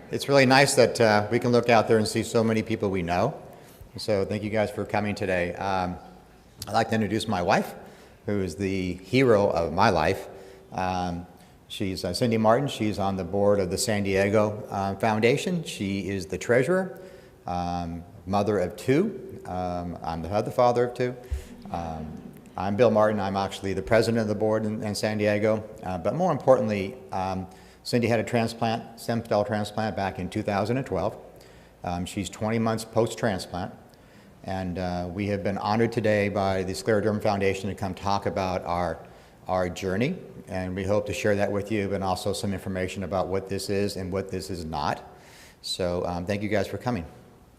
It's really nice that we can look out there and see so many people we know. So thank you guys for coming today. I'd like to introduce my wife, who is the hero of my life. She's Cindy Martin. She's on the board of the San Diego Foundation. She is the treasurer, mother of two. I'm the other father of two. I'm Bill Martin. I'm actually the president of the board in San Diego. But more importantly, Cindy had a transplant, stem cell transplant, back in 2012. She's 20 months post-transplant. And we have been honored today by the Scleroderma Foundation to come talk about our journey. And we hope to share that with you, and also some information about what this is and what this is not. So thank you guys for coming.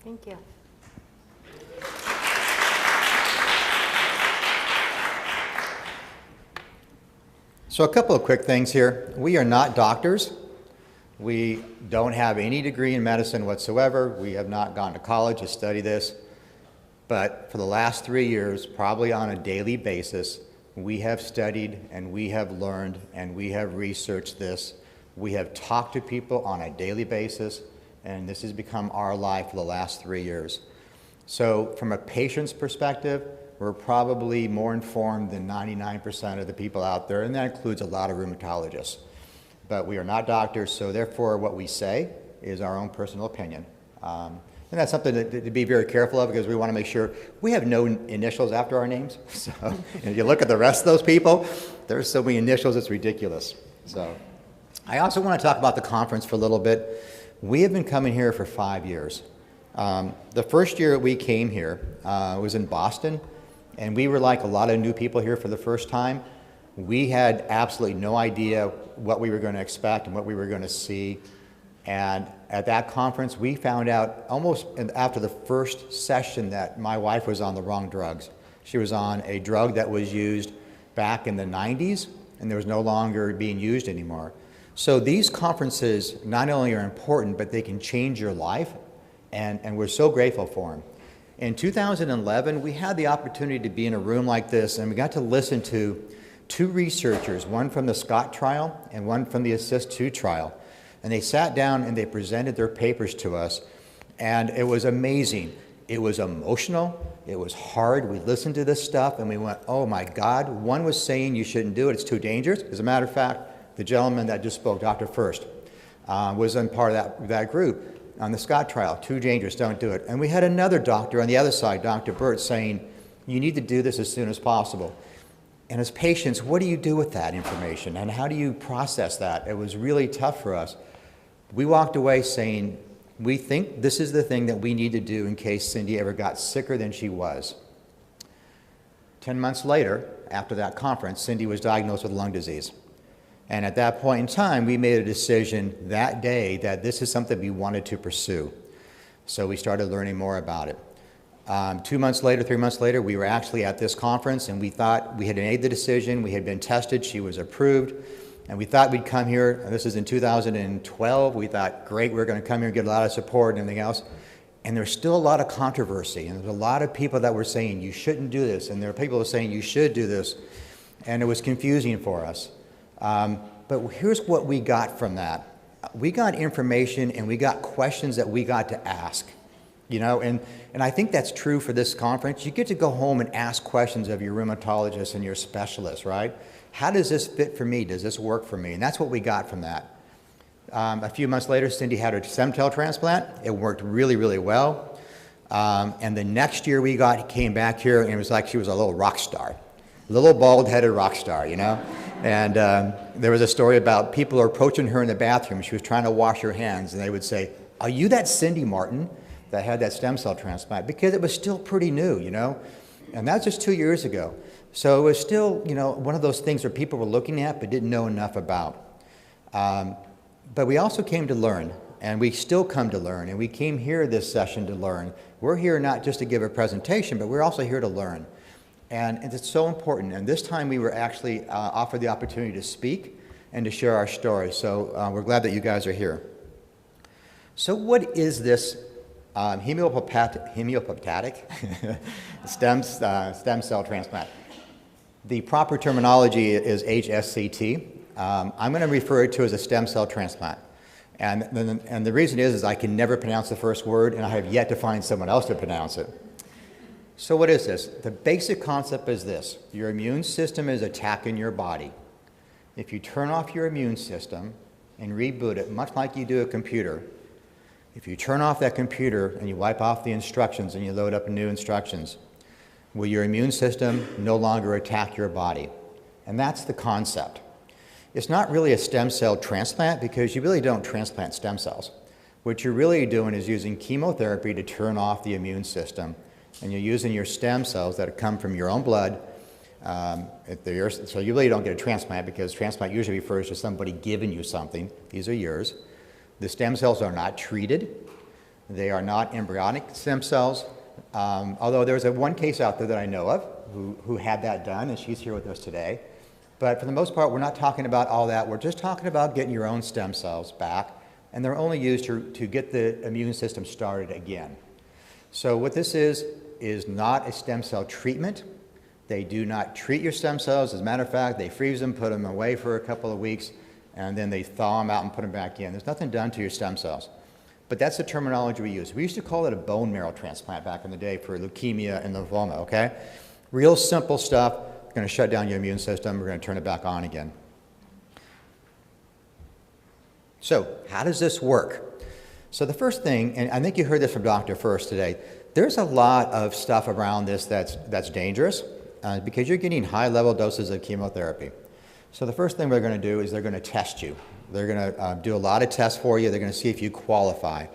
Thank you. So a couple of quick things here. We are not doctors. We don't have any degree in medicine whatsoever. We have not gone to college to study this. But for the last 3 years, probably on a daily basis, we have studied and we have learned and we have researched this. We have talked to people on a daily basis, and this has become our life for the last 3 years. So from a patient's perspective, we're probably more informed than 99% of the people out there, and that includes a lot of rheumatologists. But we are not doctors, so therefore what we say is our own personal opinion. And that's something to be very careful of, because we want to make sure we have no initials after our names. So if you look at the rest of those people, there's so many initials, it's ridiculous. So I also want to talk about the conference for a little bit. We have been coming here for 5 years. The first year we came here was in Boston, and we were like a lot of new people here for the first time. We had absolutely no idea what we were going to expect and what we were going to see. And at that conference, we found out almost after the first session that my wife was on the wrong drugs. She was on a drug that was used back in the 90s, and there was no longer being used anymore. So these conferences not only are important, but they can change your life, and we're so grateful for them. In 2011, we had the opportunity to be in a room like this, and we got to listen to two researchers, one from the Scott trial and one from the Assist-2 trial. And they sat down and they presented their papers to us, and it was amazing. It was emotional. It was hard. We listened to this stuff and we went, oh my God. One was saying you shouldn't do it. It's too dangerous. As a matter of fact, the gentleman that just spoke, Dr. First, was in part of that group on the Scott trial. Too dangerous. Don't do it. And we had another doctor on the other side, Dr. Burt, saying you need to do this as soon as possible. And as patients, what do you do with that information, and how do you process that? It was really tough for us. We walked away saying, we think this is the thing that we need to do in case Cindy ever got sicker than she was. 10 months later, after that conference, Cindy was diagnosed with lung disease. And at that point in time, we made a decision that day that this is something we wanted to pursue. So we started learning more about it. 2 months later, 3 months later, we were actually at this conference, and we thought we had made the decision. We had been tested. She was approved. And we thought we'd come here, and this is in 2012. We thought, great, we're going to come here and get a lot of support and everything else. And there's still a lot of controversy, and there's a lot of people that were saying, you shouldn't do this, and there are people saying, you should do this. And it was confusing for us. But here's what we got from that. We got information, and we got questions that we got to ask. You know, and I think that's true for this conference. You get to go home and ask questions of your rheumatologist and your specialist, right? How does this fit for me? Does this work for me? And that's what we got from that. A few months later, Cindy had her stem cell transplant. It worked really, really well. And the next year we came back here, and it was like she was a little rock star, little bald-headed rock star, you know? And there was a story about people approaching her in the bathroom. She was trying to wash her hands, and they would say, are you that Cindy Martin that had that stem cell transplant? Because it was still pretty new, you know? And that's just 2 years ago. So it was still, you know, one of those things where people were looking at but didn't know enough about. But we also came to learn, and we still come to learn, and we came here this session to learn. We're here not just to give a presentation, but we're also here to learn. And it's so important. And this time we were actually offered the opportunity to speak and to share our story. So we're glad that you guys are here. So what is this hematopoietic stem cell transplant? The proper terminology is HSCT. I'm going to refer to it as a stem cell transplant. And the reason is I can never pronounce the first word, and I have yet to find someone else to pronounce it. So what is this? The basic concept is this. Your immune system is attacking your body. If you turn off your immune system and reboot it, much like you do a computer, if you turn off that computer and you wipe off the instructions and you load up new instructions, will your immune system no longer attack your body? And that's the concept. It's not really a stem cell transplant because you really don't transplant stem cells. What you're really doing is using chemotherapy to turn off the immune system, and you're using your stem cells that come from your own blood. So you really don't get a transplant because transplant usually refers to somebody giving you something. These are yours. The stem cells are not treated. They are not embryonic stem cells, although there's one case out there that I know of who had that done, and she's here with us today. But for the most part, we're not talking about all that. We're just talking about getting your own stem cells back, and they're only used to get the immune system started again. So what this is not a stem cell treatment. They do not treat your stem cells. As a matter of fact, they freeze them, put them away for a couple of weeks, and then they thaw them out and put them back in. There's nothing done to your stem cells. But that's the terminology we use. We used to call it a bone marrow transplant back in the day for leukemia and lymphoma, okay? Real simple stuff. We're going to shut down your immune system. We're going to turn it back on again. So how does this work? So the first thing, and I think you heard this from Dr. First today, there's a lot of stuff around this that's dangerous because you're getting high-level doses of chemotherapy. So the first thing we're going to do is they're going to test you. They're going to do a lot of tests for you. They're going to see if you qualify.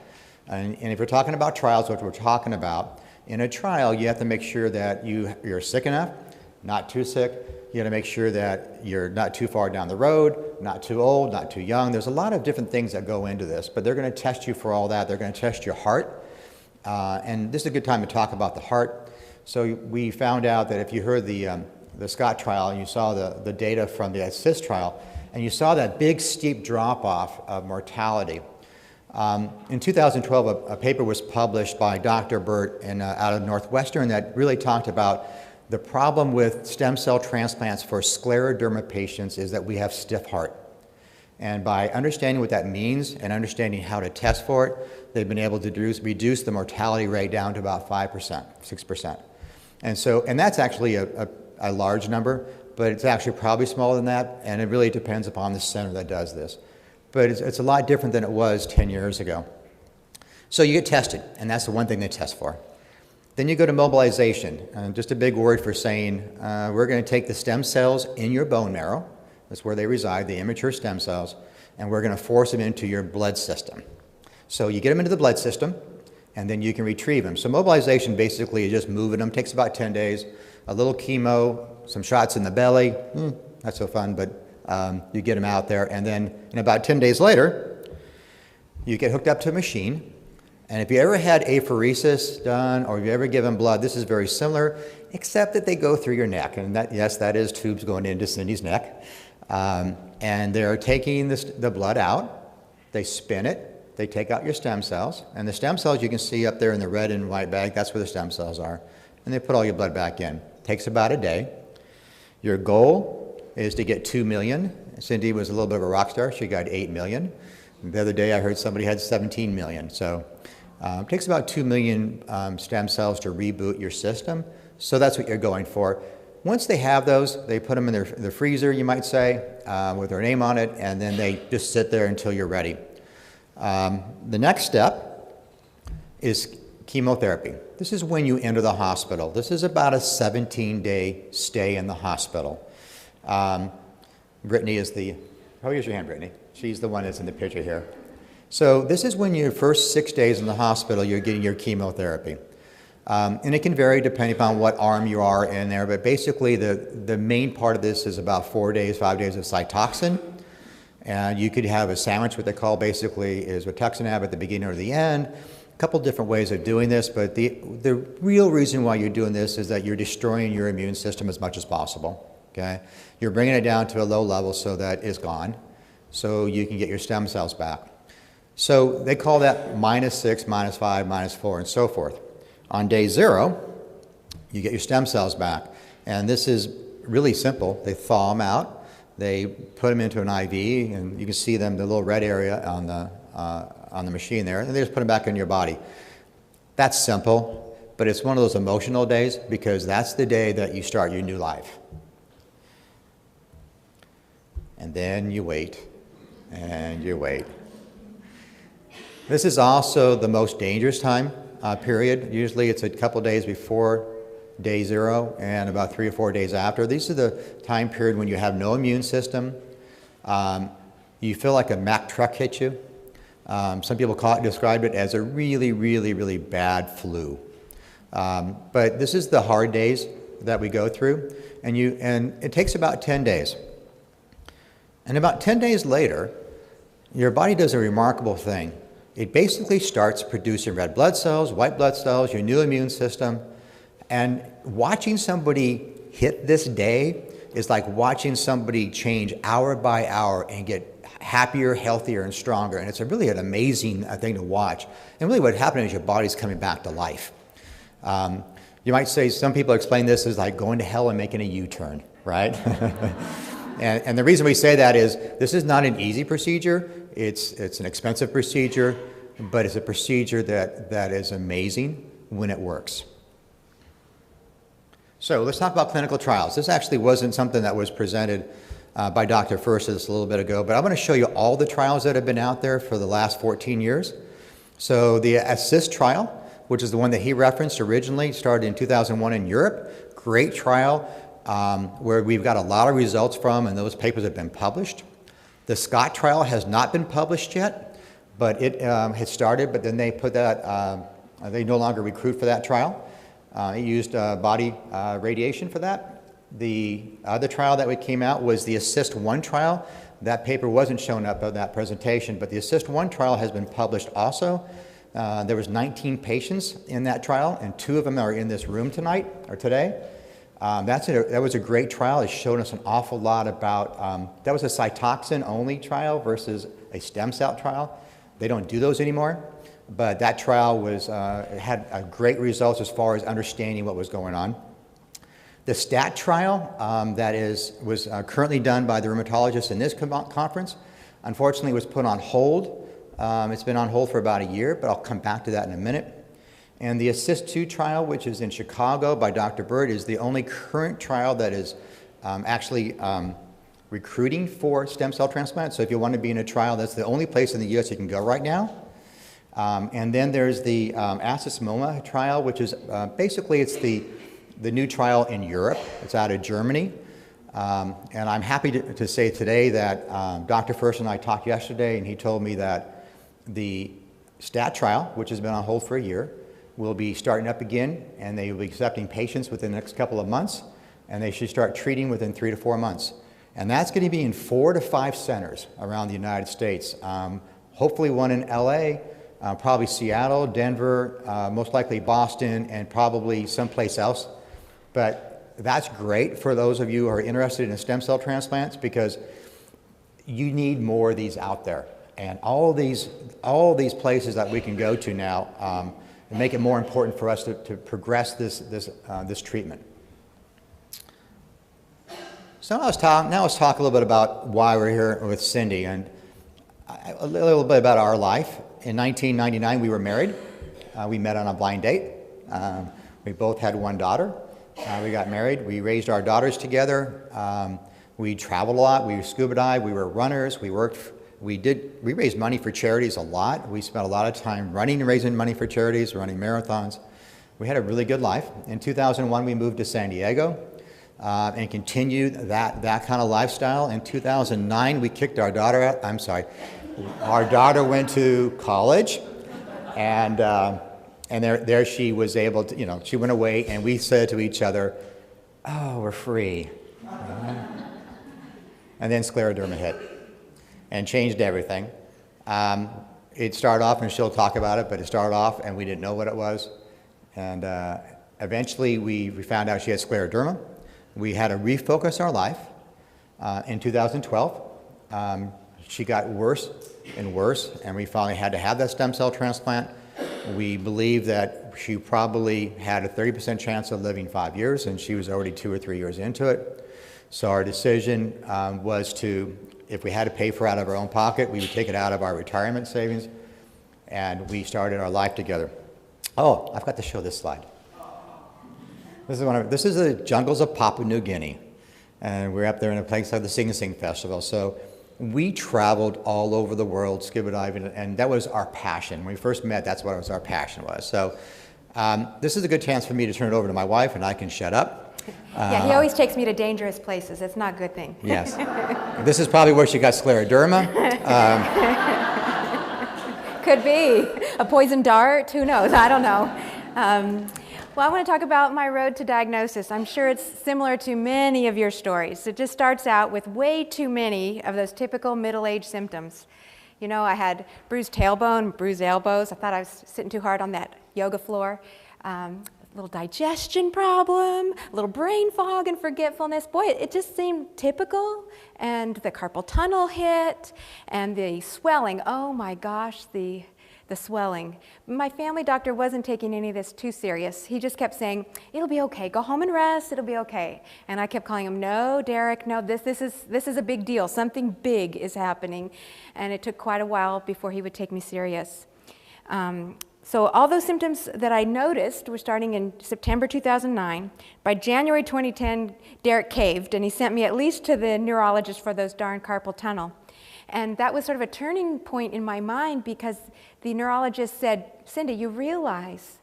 And if we're talking about trials, which we're talking about, in a trial, you have to make sure that you're sick enough, not too sick. You got to make sure that you're not too far down the road, not too old, not too young. There's a lot of different things that go into this, but they're going to test you for all that. They're going to test your heart. And this is a good time to talk about the heart. So we found out that if you heard the Scott trial and you saw the data from the ASSIST trial, and you saw that big steep drop-off of mortality. In 2012, a paper was published by Dr. Burt out of Northwestern that really talked about the problem with stem cell transplants for scleroderma patients is that we have stiff heart. And by understanding what that means and understanding how to test for it, they've been able to reduce the mortality rate down to about 5%, 6%. And that's actually a large number, but it's actually probably smaller than that, and it really depends upon the center that does this. But it's a lot different than it was 10 years ago. So you get tested, and that's the one thing they test for. Then you go to mobilization, just a big word for saying we're going to take the stem cells in your bone marrow, that's where they reside, the immature stem cells, and we're going to force them into your blood system. So you get them into the blood system, and then you can retrieve them. So mobilization basically is just moving them, takes about 10 days, a little chemo, some shots in the belly, not so fun, but you get them out there, and then in about 10 days later, you get hooked up to a machine. And if you ever had apheresis done or if you ever given blood, this is very similar, except that they go through your neck. And yes, that is tubes going into Cindy's neck. And they're taking the blood out, they spin it, they take out your stem cells, and the stem cells you can see up there in the red and white bag, that's where the stem cells are. And they put all your blood back in. Takes about a day. Your goal is to get 2 million. Cindy was a little bit of a rock star. She got 8 million. The other day I heard somebody had 17 million. So it takes about 2 million stem cells to reboot your system. So that's what you're going for. Once they have those, they put them in their freezer, you might say, with their name on it, and then they just sit there until you're ready. The next step is chemotherapy. This is when you enter the hospital. This is about a 17-day stay in the hospital. Brittany is raise your hand, Brittany. She's the one that's in the picture here. So this is when your first 6 days in the hospital, you're getting your chemotherapy. And it can vary depending upon what arm you are in there, but basically the main part of this is about 4 days, 5 days of Cytoxin. And you could have a sandwich, what they call basically is rituximab at the beginning or the end. A couple different ways of doing this, but the real reason why you're doing this is that you're destroying your immune system as much as possible. Okay? You're bringing it down to a low level so that it's gone, so you can get your stem cells back. So they call that -6, -5, -4, and so forth. On day 0, you get your stem cells back, and this is really simple. They thaw them out, they put them into an IV, and you can see them, the little red area on the machine there, and they just put them back in your body. That's simple, but it's one of those emotional days because that's the day that you start your new life. And then you wait, and you wait. This is also the most dangerous time period. Usually it's a couple days before day 0 and about 3 or 4 days after. These are the time period when you have no immune system. You feel like a Mack truck hit you. Some people describe it as a really, really, really bad flu. But this is the hard days that we go through, and it takes about 10 days. And about 10 days later, your body does a remarkable thing. It basically starts producing red blood cells, white blood cells, your new immune system. And watching somebody hit this day is like watching somebody change hour by hour and get happier, healthier, and stronger. And it's really an amazing thing to watch. And really what happened is your body's coming back to life. You might say, some people explain this as like going to hell and making a U-turn, right? And the reason we say that is this is not an easy procedure. It's an expensive procedure, but it's a procedure that is amazing when it works. So let's talk about clinical trials. This actually wasn't something that was presented by Dr. Furstis a little bit ago, but I'm going to show you all the trials that have been out there for the last 14 years. So the ASSIST trial, which is the one that he referenced originally, started in 2001 in Europe. Great trial where we've got a lot of results from, and those papers have been published. The Scott trial has not been published yet, but it had started, but then they put that, they no longer recruit for that trial. It used body radiation for that. The other trial that came out was the ASSIST-1 trial. That paper wasn't shown up in that presentation, but the ASSIST-1 trial has been published also. There was 19 patients in that trial, and 2 of them are in this room tonight, or today. That was a great trial. It showed us an awful lot about, that was a Cytoxin-only trial versus a stem cell trial. They don't do those anymore, but that trial had great results as far as understanding what was going on. The STAT trial was currently done by the rheumatologists in this conference, unfortunately was put on hold. It's been on hold for about a year, but I'll come back to that in a minute. And the ASSIST-2 trial, which is in Chicago by Dr. Bird, is the only current trial that is actually recruiting for stem cell transplant. So if you want to be in a trial, that's the only place in the U.S. you can go right now. And then there's the ASSIST-MOMA trial, which is basically it's the new trial in Europe. It's out of Germany. And I'm happy to say today that Dr. Furstis and I talked yesterday, and he told me that the STAT trial, which has been on hold for a year, will be starting up again, and they will be accepting patients within the next couple of months, and they should start treating within 3 to 4 months. And that's going to be in 4 to 5 centers around the United States. Hopefully one in LA, probably Seattle, Denver, most likely Boston, and probably someplace else. But that's great for those of you who are interested in stem cell transplants, because you need more of these out there. And all these places that we can go to now make it more important for us to progress this treatment. So now let's talk a little bit about why we're here with Cindy, and a little bit about our life. In 1999, we were married. We met on a blind date. We both had 1 daughter. We got married. We raised our daughters together. We traveled a lot. We scuba dived. We were runners. We worked. We raised money for charities a lot. We spent a lot of time running and raising money for charities, running marathons. We had a really good life. In 2001, we moved to San Diego and continued that kind of lifestyle. In 2009, we kicked our daughter out. I'm sorry. Our daughter went to college, and there she was able to, she went away, and we said to each other, oh, we're free. And then scleroderma hit and changed everything. It started off, and she'll talk about it, but it started off and we didn't know what it was. And eventually we found out she had scleroderma. We had to refocus our life. In 2012, she got worse and worse, and we finally had to have that stem cell transplant. We believe that she probably had a 30% chance of living 5 years, and she was already 2 or 3 years into it. So our decision was to if we had to pay for it out of our own pocket, we would take it out of our retirement savings, and we started our life together. Oh, I've got to show this slide. This is the jungles of Papua New Guinea, and we're up there in a place like the Sing Sing Festival. So we traveled all over the world scuba diving, and that was our passion. When we first met, that's what our passion was. So this is a good chance for me to turn it over to my wife, and I can shut up. Yeah, he always takes me to dangerous places. It's not a good thing. Yes. This is probably where she got scleroderma. Could be. A poison dart? Who knows? I don't know. Well, I want to talk about my road to diagnosis. I'm sure it's similar to many of your stories. It just starts out with way too many of those typical middle-age symptoms. You know, I had bruised tailbone, bruised elbows. I thought I was sitting too hard on that yoga floor. A little digestion problem, a little brain fog and forgetfulness. Boy, it just seemed typical. And the carpal tunnel hit, and the swelling. Oh my gosh, the swelling. My family doctor wasn't taking any of this too serious. He just kept saying, it'll be okay, go home and rest, it'll be okay. And I kept calling him, no, Derek, no, this is a big deal. Something big is happening. And it took quite a while before he would take me serious. So all those symptoms that I noticed were starting in September 2009. By January 2010, Derek caved, and he sent me at least to the neurologist for those darn carpal tunnel. And that was sort of a turning point in my mind, because the neurologist said, Cindy, you realize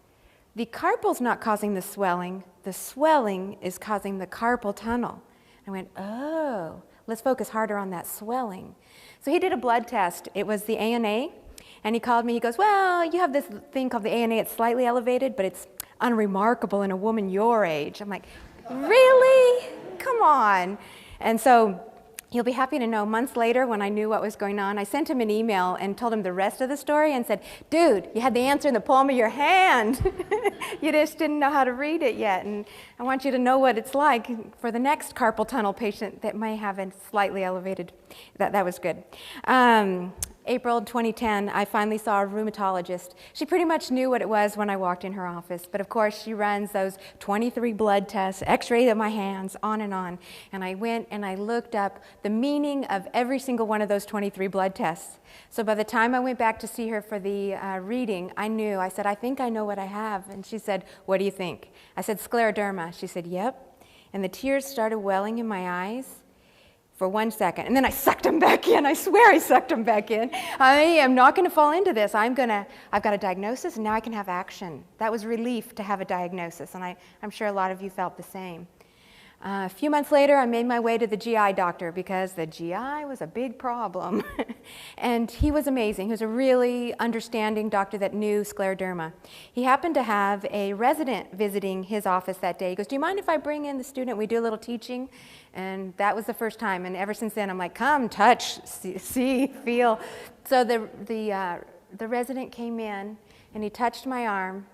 the carpal's not causing the swelling is causing the carpal tunnel. I went, oh, let's focus harder on that swelling. So he did a blood test. It was the ANA, and he called me, he goes, well, you have this thing called the ANA, it's slightly elevated, but it's unremarkable in a woman your age. I'm like, really? Come on. And so you'll be happy to know, months later, when I knew what was going on, I sent him an email and told him the rest of the story and said, dude, you had the answer in the palm of your hand. You just didn't know how to read it yet. And I want you to know what it's like for the next carpal tunnel patient that may have a slightly elevated. That was good. April 2010, I finally saw a rheumatologist. She pretty much knew what it was when I walked in her office, but of course she runs those 23 blood tests, x-ray of my hands, on. And I went and I looked up the meaning of every single one of those 23 blood tests. So by the time I went back to see her for the reading, I knew. I said, I think I know what I have. And she said, what do you think? I said, scleroderma. She said, yep. And the tears started welling in my eyes for 1 second, and then I sucked them back in. I swear I sucked them back in. I am not going to fall into this. I've got a diagnosis, and now I can have action. That was relief to have a diagnosis, and I'm sure a lot of you felt the same. A few months later, I made my way to the GI doctor, because the GI was a big problem. And he was amazing. He was a really understanding doctor that knew scleroderma. He happened to have a resident visiting his office that day. He goes, do you mind if I bring in the student? We do a little teaching. And that was the first time. And ever since then, I'm like, come, touch, see, feel. So the resident came in, and he touched my arm,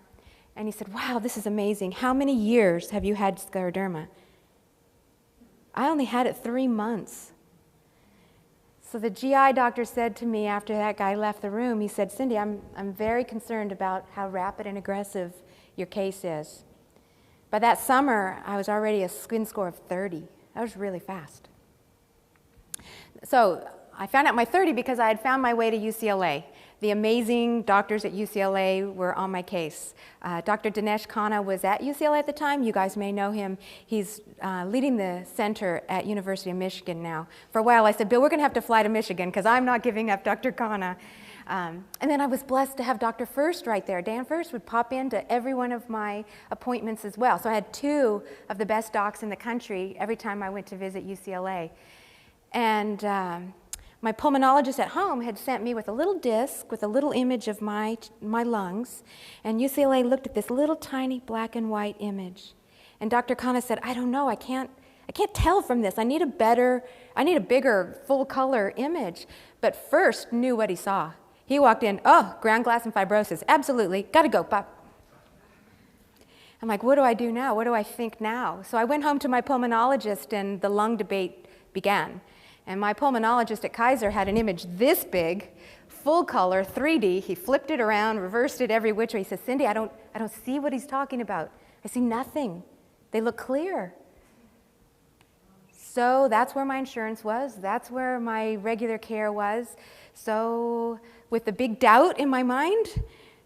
and he said, wow, this is amazing. How many years have you had scleroderma? I only had it 3 months. So the GI doctor said to me after that guy left the room, he said, Cindy, I'm very concerned about how rapid and aggressive your case is. By that summer, I was already a skin score of 30. That was really fast. So I found out my 30 because I had found my way to UCLA. The amazing doctors at UCLA were on my case. Dr. Dinesh Khanna was at UCLA at the time. You guys may know him. He's leading the center at University of Michigan now. For a while I said, Bill, we're going to have to fly to Michigan because I'm not giving up Dr. Khanna. And then I was blessed to have Dr. First right there. Dan First would pop into every one of my appointments as well. So I had 2 of the best docs in the country every time I went to visit UCLA. And my pulmonologist at home had sent me with a little disc with a little image of my lungs, and UCLA looked at this little tiny black and white image. And Dr. Khanna said, I don't know, I can't tell from this. I need a bigger full color image. But First knew what he saw. He walked in, oh, ground glass and fibrosis, absolutely, gotta go, pop. I'm like, what do I do now? What do I think now? So I went home to my pulmonologist, and the lung debate began. And my pulmonologist at Kaiser had an image this big, full color, 3D. He flipped it around, reversed it every which way. He says, Cindy, I don't see what he's talking about. I see nothing. They look clear. So that's where my insurance was. That's where my regular care was. So with the big doubt in my mind,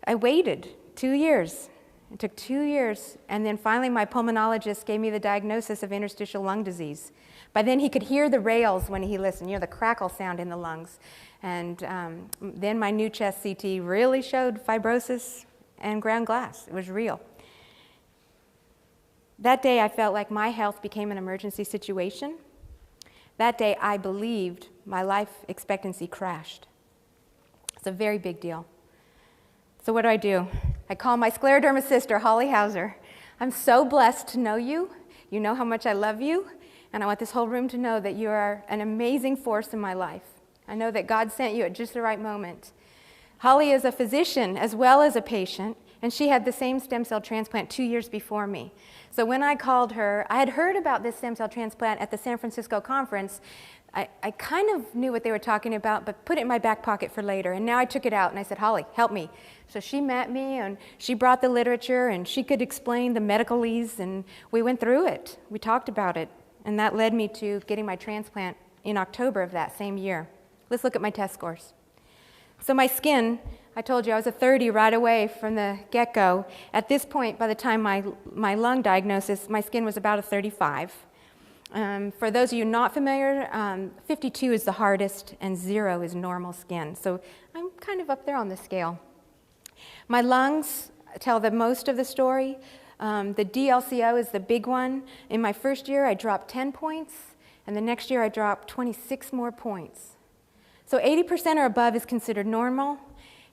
I waited 2 years. It took 2 years. And then finally my pulmonologist gave me the diagnosis of interstitial lung disease. By then he could hear the rails when he listened, the crackle sound in the lungs. And then my new chest CT really showed fibrosis and ground glass. It was real. That day I felt like my health became an emergency situation. That day I believed my life expectancy crashed. It's a very big deal. So what do? I call my scleroderma sister, Holly Hauser. I'm so blessed to know you. You know how much I love you. And I want this whole room to know that you are an amazing force in my life. I know that God sent you at just the right moment. Holly is a physician as well as a patient, and she had the same stem cell transplant 2 years before me. So when I called her, I had heard about this stem cell transplant at the San Francisco conference. I kind of knew what they were talking about, but put it in my back pocket for later. And now I took it out and I said, Holly, help me. So she met me and she brought the literature and she could explain the medicalese, and we went through it. We talked about it. And that led me to getting my transplant in October of that same year. Let's look at my test scores. So my skin, I told you I was a 30 right away from the get-go. At this point, by the time my lung diagnosis, my skin was about a 35. For those of you not familiar, 52 is the hardest and 0 is normal skin. So I'm kind of up there on the scale. My lungs tell the most of the story. The DLCO is the big one. In my first year, I dropped 10 points, and the next year I dropped 26 more points. So 80% or above is considered normal,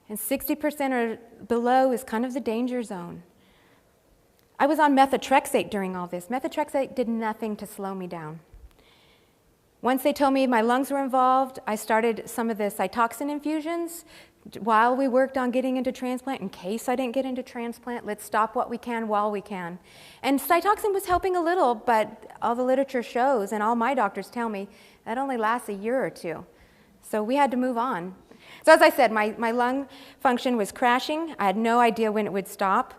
and 60% or below is kind of the danger zone. I was on methotrexate during all this. Methotrexate did nothing to slow me down. Once they told me my lungs were involved, I started some of the Cytoxin infusions while we worked on getting into transplant. In case I didn't get into transplant, let's stop what we can while we can. And Cytoxin was helping a little, but all the literature shows, and all my doctors tell me, that only lasts a year or two. So we had to move on. So as I said, my lung function was crashing. I had no idea when it would stop.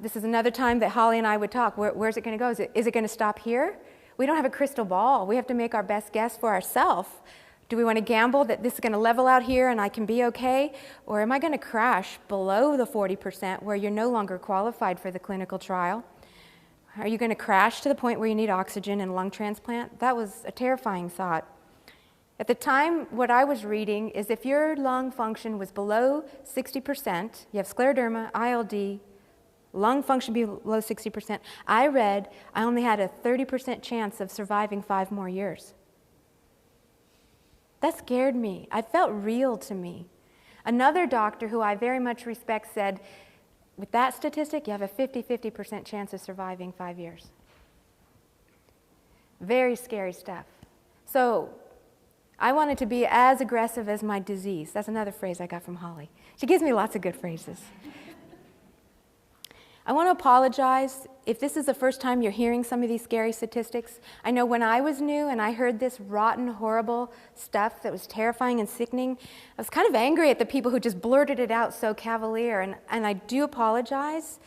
This is another time that Holly and I would talk. Where's it going to go? Is it going to stop here? We don't have a crystal ball. We have to make our best guess for ourselves. Do we want to gamble that this is going to level out here and I can be okay? Or am I going to crash below the 40% where you're no longer qualified for the clinical trial? Are you going to crash to the point where you need oxygen and lung transplant? That was a terrifying thought. At the time, what I was reading is if your lung function was below 60%, you have scleroderma, ILD, lung function below 60%, I read I only had a 30% chance of surviving 5 more years. That scared me. It felt real to me. Another doctor who I very much respect said, with that statistic, you have a 50% chance of surviving 5 years. Very scary stuff. So I wanted to be as aggressive as my disease. That's another phrase I got from Holly. She gives me lots of good phrases. I want to apologize if this is the first time you're hearing some of these scary statistics. I know when I was new and I heard this rotten, horrible stuff that was terrifying and sickening, I was kind of angry at the people who just blurted it out so cavalier, and I do apologize,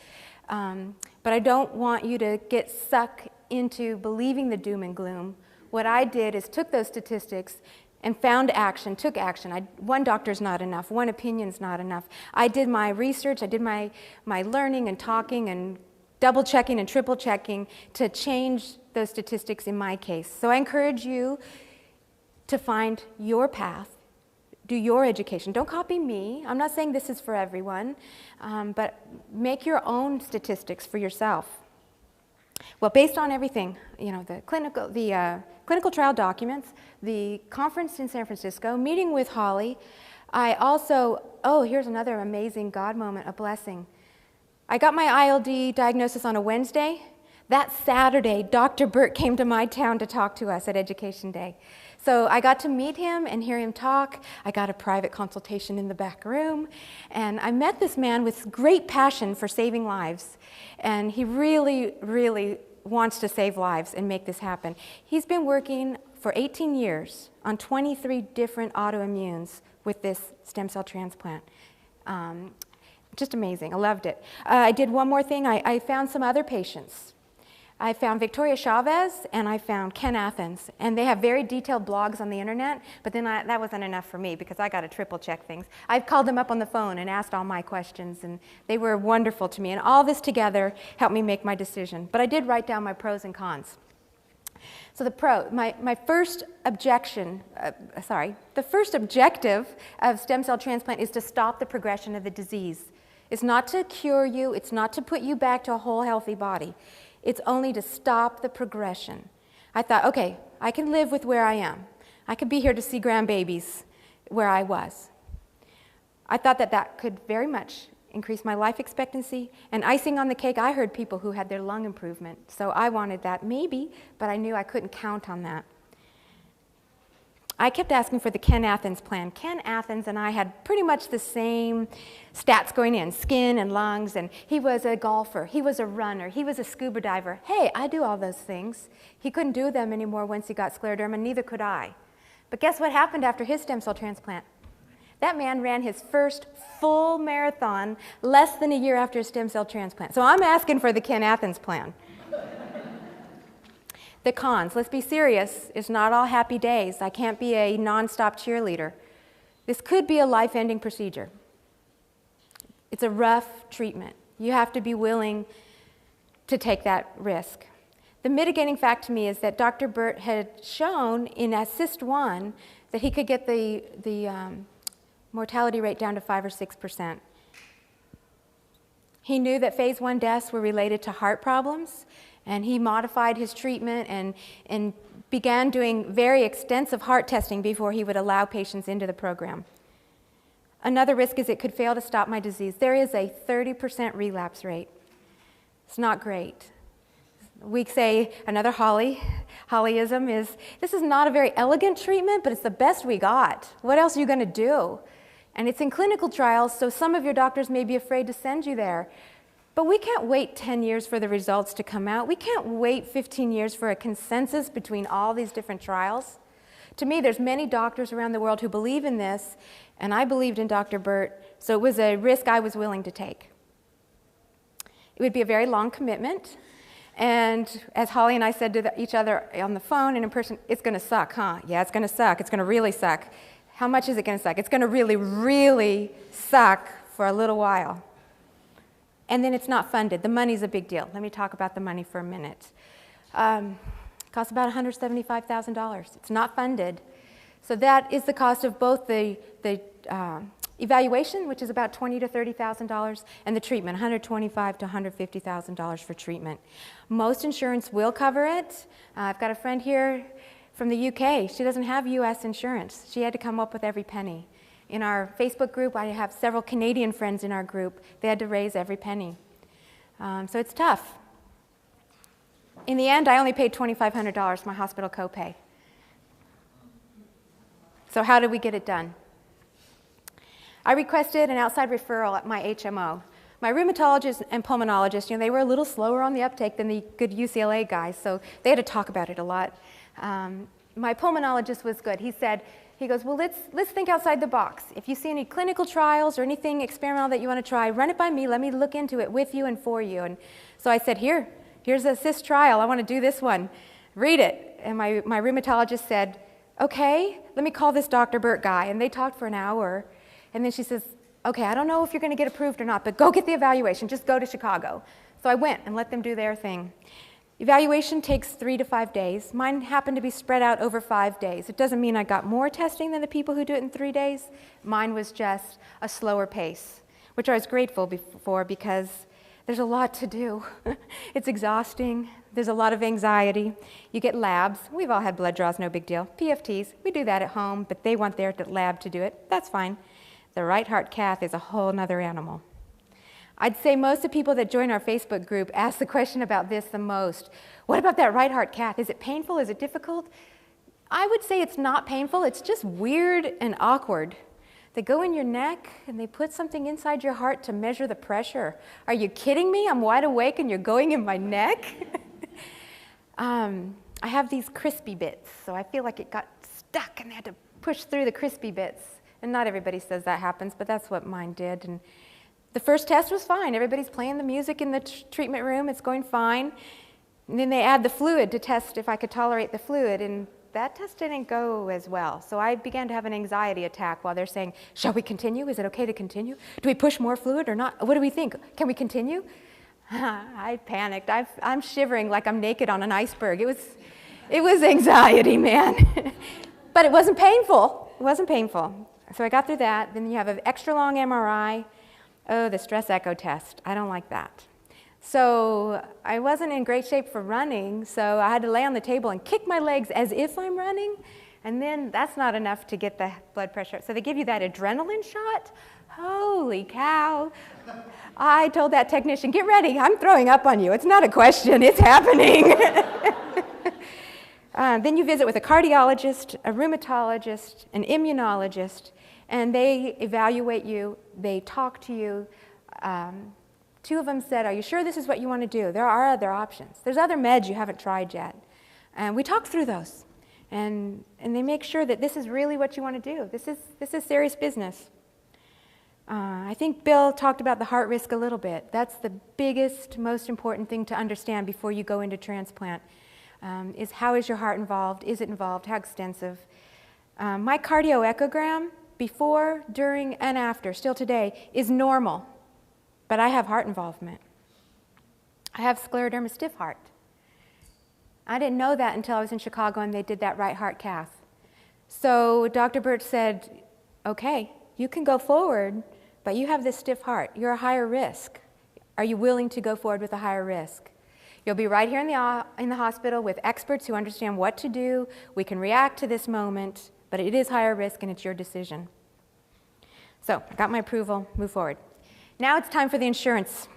but I don't want you to get sucked into believing the doom and gloom. What I did is took those statistics and found action, took action. One doctor's not enough, one opinion's not enough. I did my research, I did my learning and talking and double checking and triple checking to change those statistics in my case. So I encourage you to find your path, do your education. Don't copy me. I'm not saying this is for everyone, but make your own statistics for yourself. Well, based on everything, the clinical trial documents, the conference in San Francisco, meeting with Holly, I also, here's another amazing God moment, a blessing. I got my ILD diagnosis on a Wednesday. That Saturday, Dr. Burt came to my town to talk to us at Education Day. So I got to meet him and hear him talk. I got a private consultation in the back room. And I met this man with great passion for saving lives. And he really, really wants to save lives and make this happen. He's been working for 18 years on 23 different autoimmunes with this stem cell transplant. Just amazing. I loved it. I did one more thing. I found some other patients. I found Victoria Chavez and I found Ken Athens, and they have very detailed blogs on the internet, but then that wasn't enough for me because I got to triple check things. I called them up on the phone and asked all my questions, and they were wonderful to me, and all this together helped me make my decision. But I did write down my pros and cons. So my first objection, the first objective of stem cell transplant is to stop the progression of the disease. It's not to cure you, it's not to put you back to a whole healthy body. It's only to stop the progression. I thought, okay, I can live with where I am. I could be here to see grandbabies where I was. I thought that could very much increase my life expectancy. And icing on the cake, I heard people who had their lung improvement. So I wanted that maybe, but I knew I couldn't count on that. I kept asking for the Ken Athens plan. Ken Athens and I had pretty much the same stats going in, skin and lungs, and he was a golfer, he was a runner, he was a scuba diver. Hey, I do all those things. He couldn't do them anymore once he got scleroderma, neither could I. But guess what happened after his stem cell transplant? That man ran his first full marathon less than a year after his stem cell transplant. So I'm asking for the Ken Athens plan. The cons, let's be serious, it's not all happy days. I can't be a nonstop cheerleader. This could be a life-ending procedure. It's a rough treatment. You have to be willing to take that risk. The mitigating fact to me is that Dr. Burt had shown in ASSIST-1 that he could get the mortality rate down to 5 or 6%. He knew that phase 1 deaths were related to heart problems, and he modified his treatment and began doing very extensive heart testing before he would allow patients into the program. Another risk is it could fail to stop my disease. There is a 30% relapse rate. It's not great. We say another Hollyism is, this is not a very elegant treatment, but it's the best we got. What else are you going to do? And it's in clinical trials, so some of your doctors may be afraid to send you there. But we can't wait 10 years for the results to come out. We can't wait 15 years for a consensus between all these different trials. To me, there's many doctors around the world who believe in this, and I believed in Dr. Burt, so it was a risk I was willing to take. It would be a very long commitment, and as Holly and I said to each other on the phone and in person, it's going to suck, huh? Yeah, it's going to suck. It's going to really suck. How much is it going to suck? It's going to really, really suck for a little while. And then it's not funded. The money's a big deal. Let me talk about the money for a minute. It costs about $175,000. It's not funded. So that is the cost of both the evaluation, which is about $20,000 to $30,000, and the treatment, $125,000 to $150,000 for treatment. Most insurance will cover it. I've got a friend here from the UK. She doesn't have US insurance. She had to come up with every penny. In our Facebook group, I have several Canadian friends in our group. They had to raise every penny. So it's tough. In the end, I only paid $2,500, my hospital copay. So how did we get it done? I requested an outside referral at my HMO. My rheumatologist and pulmonologist, they were a little slower on the uptake than the good UCLA guys, so they had to talk about it a lot. My pulmonologist was good. He goes, well, let's think outside the box. If you see any clinical trials or anything experimental that you want to try, run it by me. Let me look into it with you and for you. And so I said, here's a ASSIST trial. I want to do this one. Read it. And my rheumatologist said, okay, let me call this Dr. Burt guy. And they talked for an hour. And then she says, okay, I don't know if you're going to get approved or not, but go get the evaluation. Just go to Chicago. So I went and let them do their thing. Evaluation takes 3 to 5 days. Mine happened to be spread out over 5 days. It doesn't mean I got more testing than the people who do it in 3 days. Mine was just a slower pace, which I was grateful for because there's a lot to do. It's exhausting. There's a lot of anxiety. You get labs. We've all had blood draws, no big deal. PFTs, we do that at home, but they want their lab to do it. That's fine. The right heart cath is a whole nother animal. I'd say most of the people that join our Facebook group ask the question about this the most. What about that right heart cath? Is it painful? Is it difficult? I would say it's not painful. It's just weird and awkward. They go in your neck and they put something inside your heart to measure the pressure. Are you kidding me? I'm wide awake and you're going in my neck? I have these crispy bits, so I feel like it got stuck and they had to push through the crispy bits. And not everybody says that happens, but that's what mine did. And the first test was fine. Everybody's playing the music in the treatment room. It's going fine. And then they add the fluid to test if I could tolerate the fluid, and that test didn't go as well. So I began to have an anxiety attack while they're saying, shall we continue? Is it okay to continue? Do we push more fluid or not? What do we think? Can we continue? I panicked. I'm shivering like I'm naked on an iceberg. It was anxiety, man. But it wasn't painful. It wasn't painful. So I got through that. Then you have an extra long MRI. Oh, the stress echo test. I don't like that. So I wasn't in great shape for running, so I had to lay on the table and kick my legs as if I'm running, and then that's not enough to get the blood pressure. So they give you that adrenaline shot. Holy cow. I told that technician, get ready, I'm throwing up on you. It's not a question, it's happening. Then you visit with a cardiologist, a rheumatologist, an immunologist, and they evaluate you, they talk to you. Two of them said, are you sure this is what you want to do? There are other options. There's other meds you haven't tried yet. And we talk through those. And they make sure that this is really what you want to do. This is serious business. I think Bill talked about the heart risk a little bit. That's the biggest, most important thing to understand before you go into transplant, is how is your heart involved? Is it involved? How extensive? My cardioechogram, before, during, and after, still today, is normal. But I have heart involvement. I have scleroderma stiff heart. I didn't know that until I was in Chicago and they did that right heart cath. So Dr. Birch said, okay, you can go forward, but you have this stiff heart. You're a higher risk. Are you willing to go forward with a higher risk? You'll be right here in the hospital with experts who understand what to do. We can react to this moment, but it is higher risk and it's your decision. So I got my approval, move forward. Now it's time for the insurance.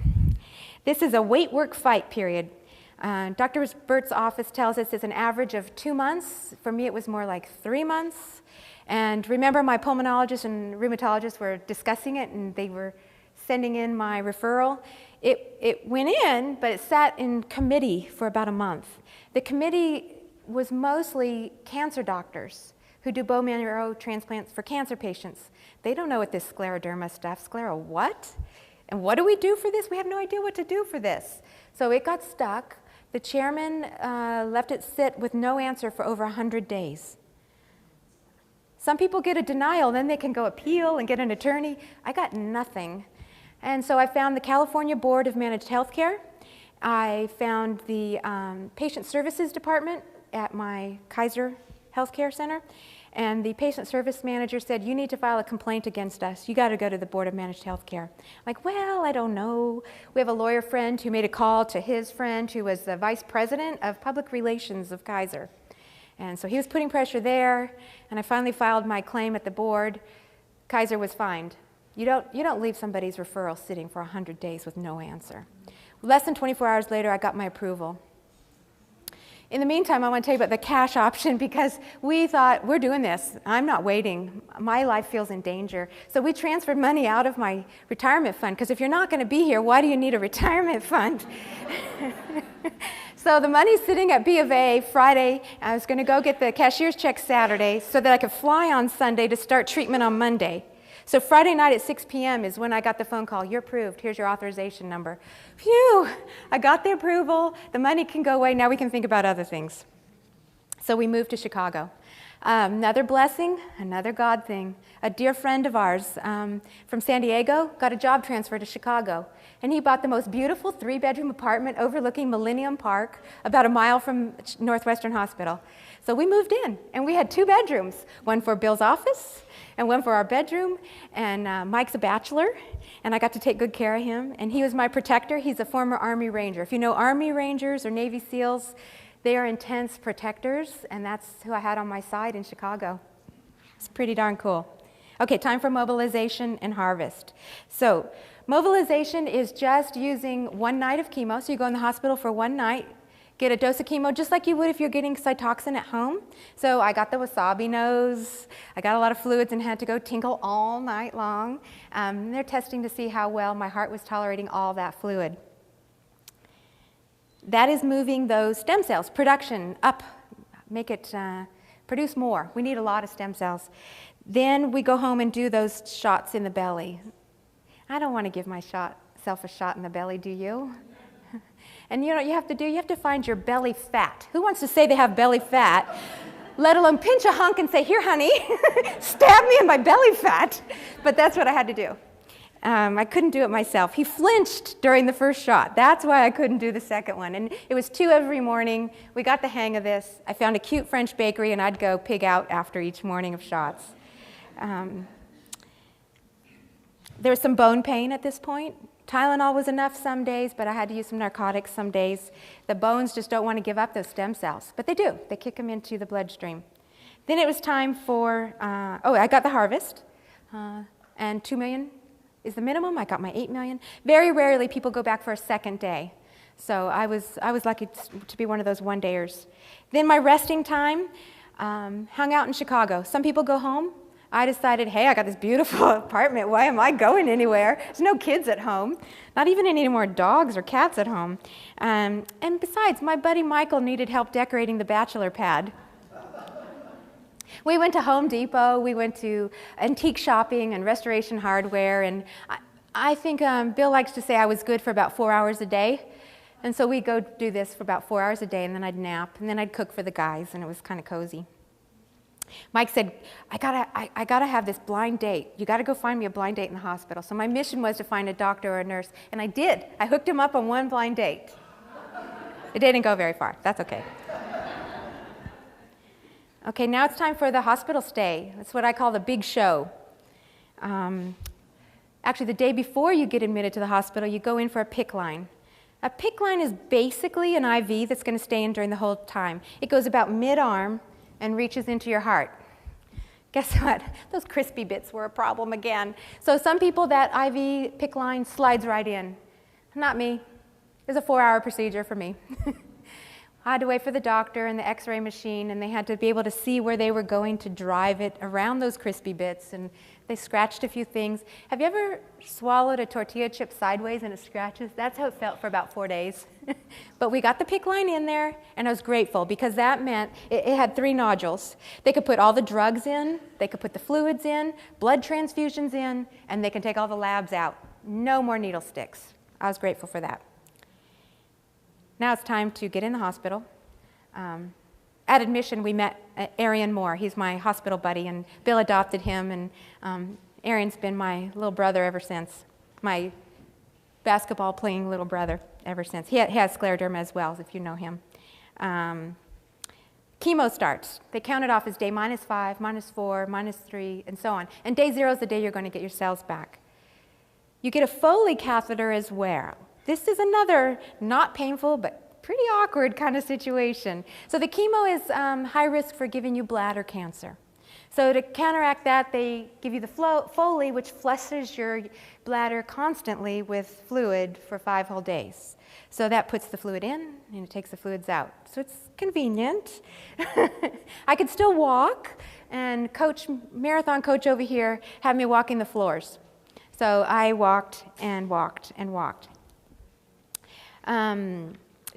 This is a wait, work, fight period. Dr. Burt's office tells us it's an average of 2 months. For me, it was more like 3 months. And remember, my pulmonologist and rheumatologist were discussing it, and they were sending in my referral. It went in, but it sat in committee for about a month. The committee was mostly cancer doctors who do bone marrow transplants for cancer patients. They don't know what this scleroderma stuff, sclero what? And what do we do for this? We have no idea what to do for this. So it got stuck. The chairman left it sit with no answer for over 100 days. Some people get a denial, then they can go appeal and get an attorney. I got nothing. And so I found the California Board of Managed Healthcare. I found the Patient Services Department at my Kaiser Healthcare Center. And the patient service manager said, you need to file a complaint against us. You got to go to the Board of Managed Healthcare. I'm like, well, I don't know. We have a lawyer friend who made a call to his friend who was the vice president of public relations of Kaiser. And so he was putting pressure there, and I finally filed my claim at the board. Kaiser was fined. You don't leave somebody's referral sitting for 100 days with no answer. Less than 24 hours later, I got my approval. In the meantime, I want to tell you about the cash option because we thought, we're doing this. I'm not waiting. My life feels in danger. So we transferred money out of my retirement fund because if you're not going to be here, why do you need a retirement fund? So the money's sitting at B of A Friday. I was going to go get the cashier's check Saturday so that I could fly on Sunday to start treatment on Monday. So Friday night at 6 p.m. is when I got the phone call. You're approved. Here's your authorization number. Phew! I got the approval. The money can go away. Now we can think about other things. So we moved to Chicago. Another blessing, another God thing. A dear friend of ours from San Diego got a job transfer to Chicago. And he bought the most beautiful 3-bedroom apartment overlooking Millennium Park, about a mile from Northwestern Hospital. So we moved in, and we had 2 bedrooms, one for Bill's office and one for our bedroom. And Mike's a bachelor, and I got to take good care of him. And he was my protector. He's a former Army Ranger. If you know Army Rangers or Navy SEALs, they are intense protectors, and that's who I had on my side in Chicago. It's pretty darn cool. Okay, time for mobilization and harvest. So mobilization is just using 1 night of chemo. So you go in the hospital for 1 night, get a dose of chemo just like you would if you're getting Cytoxan at home. So I got the wasabi nose. I got a lot of fluids and had to go tinkle all night long. They're testing to see how well my heart was tolerating all that fluid. That is moving those stem cells, production up, make it produce more. We need a lot of stem cells. Then we go home and do those shots in the belly. I don't want to give myself a shot in the belly, do you? And you know what you have to do? You have to find your belly fat. Who wants to say they have belly fat, let alone pinch a hunk and say, here, honey, stab me in my belly fat? But that's what I had to do. I couldn't do it myself. He flinched during the first shot. That's why I couldn't do the second one. And it was 2 every morning. We got the hang of this. I found a cute French bakery, and I'd go pig out after each morning of shots. There was some bone pain at this point. Tylenol was enough some days, but I had to use some narcotics some days. The bones just don't want to give up those stem cells, but they do. They kick them into the bloodstream. Then it was time for, I got the harvest, and 2 million is the minimum. I got my 8 million. Very rarely people go back for a second day. So I was lucky to be one of those one-dayers. Then my resting time, hung out in Chicago. Some people go home. I decided, hey, I got this beautiful apartment. Why am I going anywhere? There's no kids at home. Not even any more dogs or cats at home. And besides, my buddy Michael needed help decorating the bachelor pad. We went to Home Depot. We went to antique shopping and restoration hardware. And I think Bill likes to say I was good for about 4 hours a day. And so we'd go do this for about 4 hours a day, and then I'd nap, and then I'd cook for the guys, and it was kind of cozy. Mike said, I gotta have this blind date. You gotta go find me a blind date in the hospital. So my mission was to find a doctor or a nurse, and I did. I hooked him up on one blind date. It didn't go very far. That's okay. Okay, now it's time for the hospital stay. That's what I call the big show. Actually, the day before you get admitted to the hospital, you go in for a PICC line. A PICC line is basically an IV that's going to stay in during the whole time. It goes about mid-arm and reaches into your heart. Guess what? Those crispy bits were a problem again. So some people, that IV PICC line slides right in. Not me. It was a 4-hour procedure for me. I had to wait for the doctor and the x-ray machine, and they had to be able to see where they were going to drive it around those crispy bits, and they scratched a few things. Have you ever swallowed a tortilla chip sideways and it scratches? That's how it felt for about 4 days. But we got the PICC line in there, and I was grateful because that meant it had 3 nodules. They could put all the drugs in, they could put the fluids in, blood transfusions in, and they can take all the labs out. No more needle sticks. I was grateful for that. Now it's time to get in the hospital. At admission, we met Arian Moore. He's my hospital buddy, and Bill adopted him, and Arian's been my little brother ever since, my basketball-playing little brother ever since. He has scleroderma as well, if you know him. Chemo starts. They count it off as day -5, -4, -3, and so on. And day 0 is the day you're going to get your cells back. You get a Foley catheter as well. This is another not painful but pretty awkward kind of situation. So the chemo is high risk for giving you bladder cancer. So to counteract that, they give you the Foley, which flushes your bladder constantly with fluid for 5 whole days. So that puts the fluid in, and it takes the fluids out. So it's convenient. I could still walk, and marathon coach over here had me walking the floors. So I walked and walked and walked.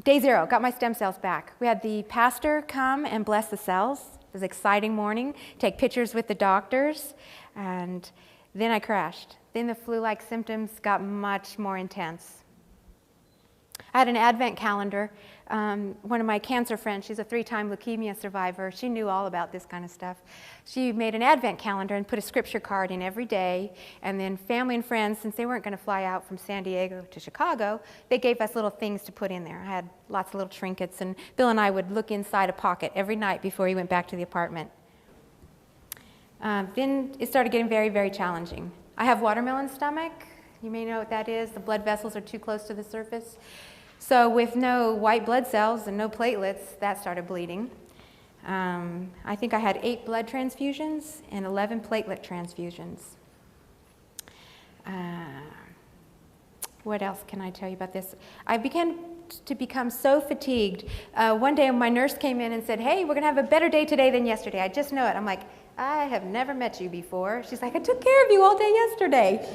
Day 0, got my stem cells back. We had the pastor come and bless the cells. It was an exciting morning, take pictures with the doctors, and then I crashed. Then the flu-like symptoms got much more intense. I had an advent calendar. One of my cancer friends, she's a 3-time leukemia survivor, she knew all about this kind of stuff. She made an advent calendar and put a scripture card in every day, and then family and friends, since they weren't going to fly out from San Diego to Chicago, they gave us little things to put in there. I had lots of little trinkets, and Bill and I would look inside a pocket every night before we went back to the apartment. Then it started getting very, very challenging. I have watermelon stomach. You may know what that is. The blood vessels are too close to the surface. So with no white blood cells and no platelets, that started bleeding. I think I had 8 blood transfusions and 11 platelet transfusions. What else can I tell you about this? I began to become so fatigued. One day my nurse came in and said, hey, we're going to have a better day today than yesterday. I just know it. I'm like, I have never met you before. She's like, I took care of you all day yesterday.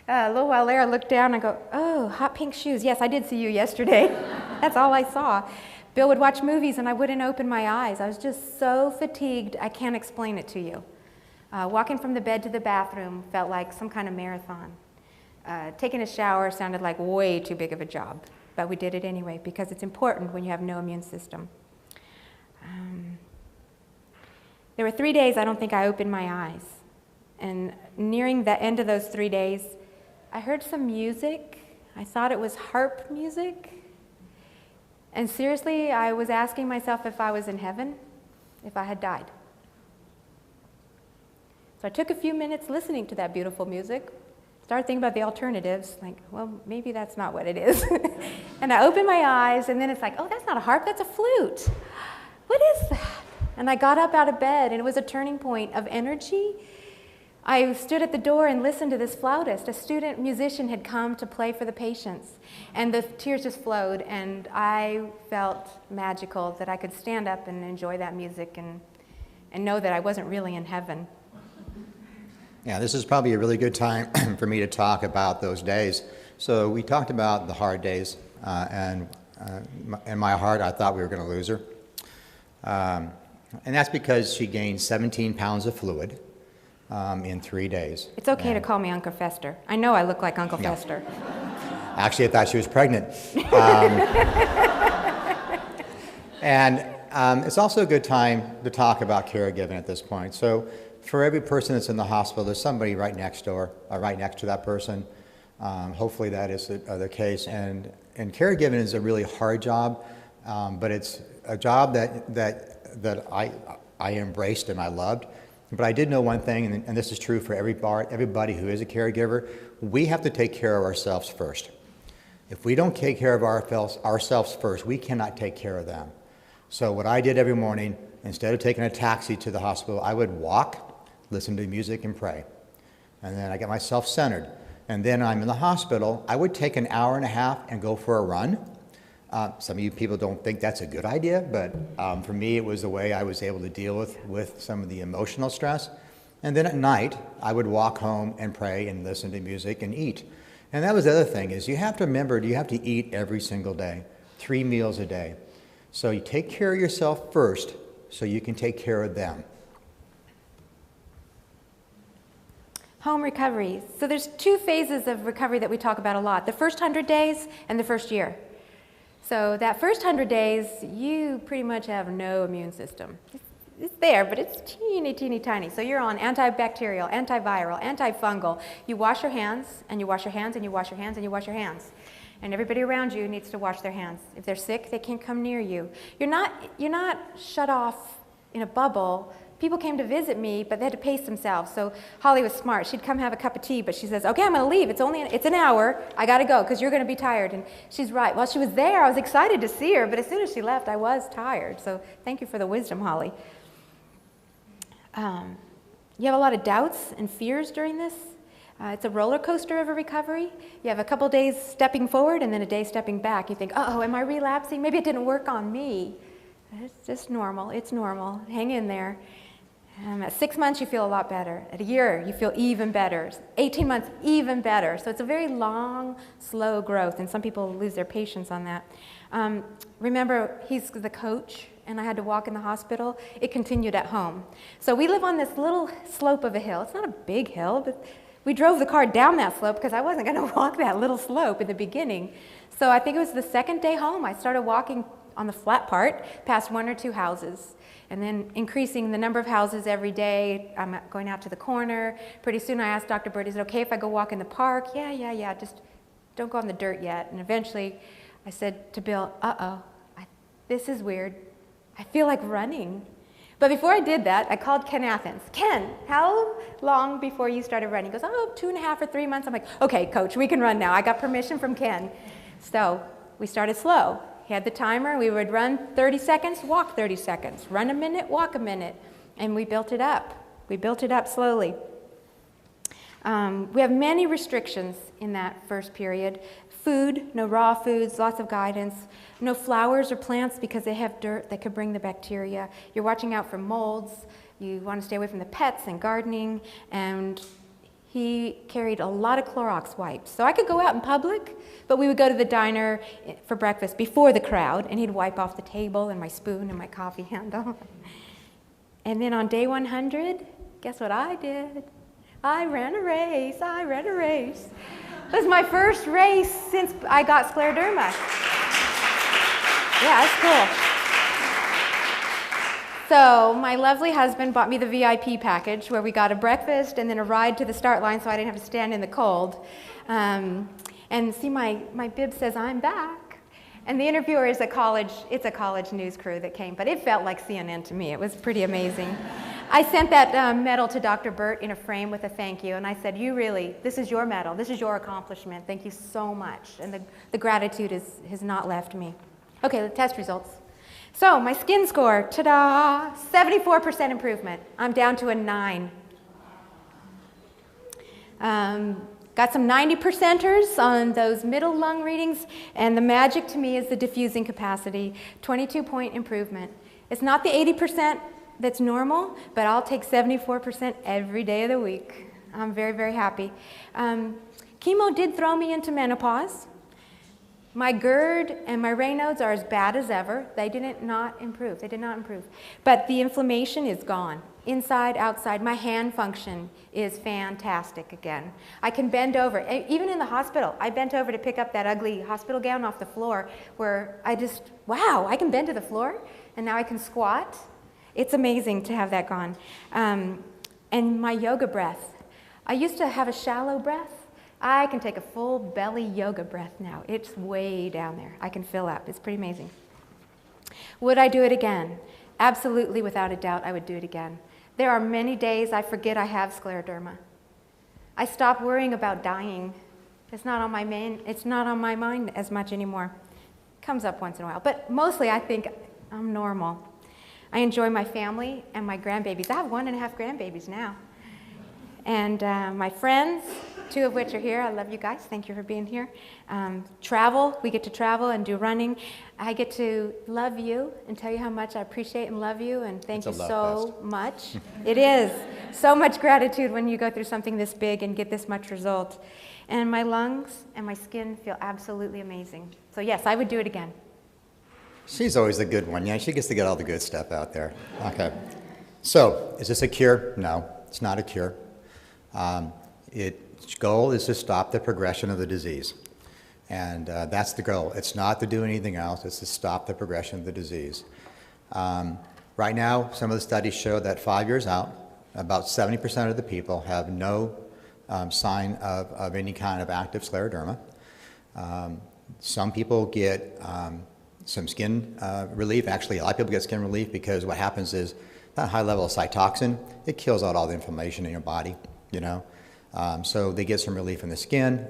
A little while later, I looked down and I go, oh, hot pink shoes. Yes, I did see you yesterday. That's all I saw. Bill would watch movies and I wouldn't open my eyes. I was just so fatigued, I can't explain it to you. Walking from the bed to the bathroom felt like some kind of marathon. Taking a shower sounded like way too big of a job, but we did it anyway because it's important when you have no immune system. There were 3 days I don't think I opened my eyes. And nearing the end of those 3 days, I heard some music. I thought it was harp music. And seriously, I was asking myself if I was in heaven, if I had died. So I took a few minutes listening to that beautiful music, started thinking about the alternatives, like, well, maybe that's not what it is. And I opened my eyes, and then it's like, oh, that's not a harp, that's a flute. What is that? And I got up out of bed, and it was a turning point of energy. I stood at the door and listened to this flautist. A student musician had come to play for the patients, and the tears just flowed, and I felt magical that I could stand up and enjoy that music and know that I wasn't really in heaven. Yeah, this is probably a really good time for me to talk about those days. So we talked about the hard days, and in my heart, I thought we were going to lose her. And that's because she gained 17 pounds of fluid in 3 days. It's okay to call me Uncle Fester. I know I look like Uncle Fester. Actually, I thought she was pregnant. And it's also a good time to talk about caregiving at this point. So for every person that's in the hospital, there's somebody right next door, or right next to that person. Hopefully that is the case. And caregiving is a really hard job, but it's a job that I embraced and I loved. But I did know one thing, and this is true for everybody who is a caregiver: we have to take care of ourselves first. If we don't take care of ourselves first, we cannot take care of them. So what I did every morning, instead of taking a taxi to the hospital, I would walk, listen to music, and pray. And then I get myself centered. And then I'm in the hospital. I would take an hour and a half and go for a run. Some of you people don't think that's a good idea, but for me, it was the way I was able to deal with some of the emotional stress. And then at night, I would walk home and pray and listen to music and eat. And that was the other thing, is you have to remember, you have to eat every single day, 3 meals a day. So you take care of yourself first so you can take care of them. Home recovery. So there's 2 phases of recovery that we talk about a lot: the first 100 days and the first year. So that first 100 days, you pretty much have no immune system. It's there, but it's teeny, teeny, tiny. So you're on antibacterial, antiviral, antifungal. You wash your hands, and you wash your hands, and you wash your hands, and you wash your hands. And everybody around you needs to wash their hands. If they're sick, they can't come near you. You're not shut off in a bubble. People came to visit me, but they had to pace themselves. So Holly was smart. She'd come have a cup of tea, but she says, okay, I'm going to leave. It's an hour. I got to go because you're going to be tired. And she's right. While she was there, I was excited to see her, but as soon as she left, I was tired. So thank you for the wisdom, Holly. You have a lot of doubts and fears during this. It's a roller coaster of a recovery. You have a couple days stepping forward and then a day stepping back. You think, uh-oh, am I relapsing? Maybe it didn't work on me. It's just normal. It's normal. Hang in there. At 6 months, you feel a lot better. At a year, you feel even better. 18 months, even better. So it's a very long, slow growth, and some people lose their patience on that. Remember, he's the coach, and I had to walk in the hospital. It continued at home. So we live on this little slope of a hill. It's not a big hill, but we drove the car down that slope because I wasn't going to walk that little slope in the beginning. So I think it was the second day home, I started walking on the flat part past 1 or 2 houses. And then increasing the number of houses every day. I'm going out to the corner. Pretty soon I asked Dr. Bird, is it okay if I go walk in the park? Yeah, just don't go on the dirt yet. And eventually I said to Bill, this is weird. I feel like running. But before I did that, I called Ken Athens. Ken, how long before you started running? He goes, 2.5 or 3 months. I'm like, okay, coach, we can run now. I got permission from Ken. So we started slow. He had the timer. We would run 30 seconds, walk 30 seconds, run a minute, walk a minute, and we built it up. We built it up slowly. We have many restrictions in that first period. Food, no raw foods, lots of guidance. No flowers or plants because they have dirt that could bring the bacteria. You're watching out for molds. You want to stay away from the pets and gardening. And he carried a lot of Clorox wipes. So I could go out in public, but we would go to the diner for breakfast before the crowd, and he'd wipe off the table and my spoon and my coffee handle. And then on day 100, guess what I did? I ran a race. It was my first race since I got scleroderma. Yeah, that's cool. So my lovely husband bought me the VIP package where we got a breakfast and then a ride to the start line so I didn't have to stand in the cold. And see, my bib says, "I'm back." And the interviewer is it's a college news crew that came, but it felt like CNN to me. It was pretty amazing. I sent that medal to Dr. Burt in a frame with a thank you, and I said, this is your medal, this is your accomplishment, thank you so much. And the gratitude has not left me. Okay, the test results. So my skin score, ta-da, 74% improvement. I'm down to a 9. Got some 90%ers on those middle lung readings, and the magic to me is the diffusing capacity, 22-point improvement. It's not the 80% that's normal, but I'll take 74% every day of the week. I'm very, very happy. Chemo did throw me into menopause. My GERD and my Raynaud's are as bad as ever. They did not improve. But the inflammation is gone. Inside, outside, my hand function is fantastic again. I can bend over. Even in the hospital, I bent over to pick up that ugly hospital gown off the floor where wow, I can bend to the floor, and now I can squat. It's amazing to have that gone. And my yoga breath. I used to have a shallow breath. I can take a full belly yoga breath now. It's way down there. I can fill up. It's pretty amazing. Would I do it again? Absolutely, without a doubt, I would do it again. There are many days I forget I have scleroderma. I stop worrying about dying. It's not on my mind as much anymore. It comes up once in a while, but mostly I think I'm normal. I enjoy my family and my grandbabies. I have 1.5 grandbabies now. And my friends, 2 of which are here. I love you guys. Thank you for being here. Travel. We get to travel and do running. I get to love you and tell you how much I appreciate and love you, and thank you so much. It is. So much gratitude when you go through something this big and get this much result. And my lungs and my skin feel absolutely amazing. So yes, I would do it again. She's always the good one. Yeah, she gets to get all the good stuff out there. Okay. So, is this a cure? No, it's not a cure. Its goal is to stop the progression of the disease. And that's the goal. It's not to do anything else. It's to stop the progression of the disease. Right now, some of the studies show that 5 years out, about 70% of the people have no sign of any kind of active scleroderma. Some people get some skin relief. Actually, a lot of people get skin relief because what happens is that high level of cytoxin, it kills out all the inflammation in your body, you know. So they get some relief in the skin.